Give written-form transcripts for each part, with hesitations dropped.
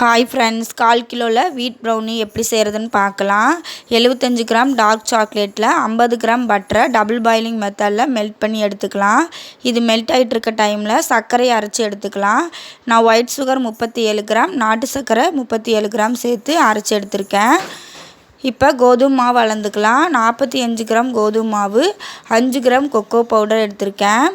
Hi friends, 1/4 கிலோவில் வீட் brownie எப்படி செய்கிறதுன்னு பார்க்கலாம். 75 கிராம் டார்க் சாக்லேட்டில் 50 கிராம் பட்டரை டபுள் பாயிலிங் மெத்தடில் மெல்ட் பண்ணி எடுத்துக்கலாம். இது மெல்ட் ஆகிட்டு இருக்க டைமில் சர்க்கரையை அரைச்சி எடுத்துக்கலாம். நான் ஒயிட் சுகர் 37 கிராம், நாட்டு சர்க்கரை 37 கிராம் சேர்த்து அரைச்சி எடுத்திருக்கேன். இப்போ கோதுமை மாவு அளந்துக்கலாம். 45 கிராம் கோதுமை மாவு, 5 கிராம் கொக்கோ பவுடர் எடுத்திருக்கேன்.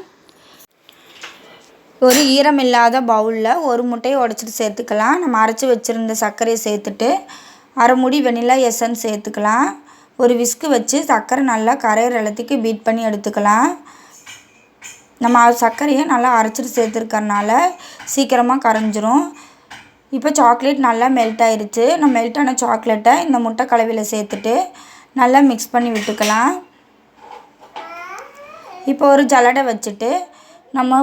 ஒரு ஈரமில்லாத பவுலில் ஒரு முட்டையை உடச்சிட்டு சேர்த்துக்கலாம். நம்ம அரைச்சி வச்சுருந்த சர்க்கரையை சேர்த்துட்டு அரை மூடி வெனிலா எசன்ஸ் சேர்த்துக்கலாம். ஒரு விஸ்கு வச்சு சர்க்கரை நல்லா கரையிற அளத்துக்கு பீட் பண்ணி எடுத்துக்கலாம். நம்ம சர்க்கரையை நல்லா அரைச்சிட்டு சேர்த்துருக்கறனால சீக்கிரமாக கரைஞ்சிரும். இப்போ சாக்லேட் நல்லா மெல்ட் ஆயிடுச்சு. நம்ம மெல்ட்டான சாக்லேட்டை இந்த முட்டை கலவையில் சேர்த்துட்டு நல்லா மிக்ஸ் பண்ணி விட்டுக்கலாம். இப்போ ஒரு ஜல்லடை வச்சுட்டு நம்ம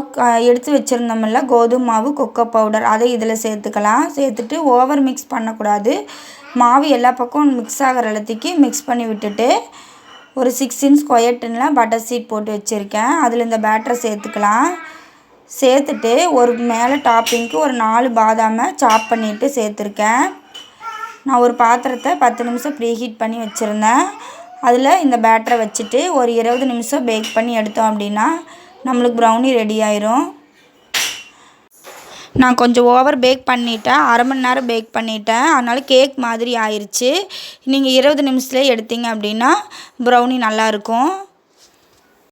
எடுத்து வச்சுருந்தோம்ல கோதுமை மாவு, கொக்கோ பவுடர், அதை இதில் சேர்த்துக்கலாம். சேர்த்துட்டு ஓவர் மிக்ஸ் பண்ணக்கூடாது. மாவு எல்லா பக்கம் மிக்ஸ் ஆகிற அளத்துக்கு மிக்ஸ் பண்ணி விட்டுட்டு ஒரு 6 இன்ச் ஸ்கொயர் டின்னில் பட்டர் சீட் போட்டு வச்சுருக்கேன். அதில் இந்த பேட்டரை சேர்த்துக்கலாம். சேர்த்துட்டு ஒரு மேலே டாப்பிங்க்கு ஒரு 4 பாதாமை சாப் பண்ணிவிட்டு சேர்த்துருக்கேன். நான் ஒரு பாத்திரத்தை 10 நிமிஷம் ப்ரீ ஹீட் பண்ணி வச்சுருந்தேன். அதில் இந்த பேட்டரை வச்சுட்டு ஒரு 20 நிமிஷம் பேக் பண்ணி எடுத்தோம் அப்படின்னா நம்மளுக்கு ப்ரௌனி ரெடி ஆயிரும். நான் கொஞ்சம் ஓவர் பேக் பண்ணிட்டேன், அரை மணி நேரம் பேக் பண்ணிட்டேன். அதனால் கேக் மாதிரி ஆயிடுச்சு. நீங்கள் 20 நிமிஷத்துலேயே எடுத்தீங்க அப்படின்னா ப்ரௌனி நல்லாயிருக்கும்.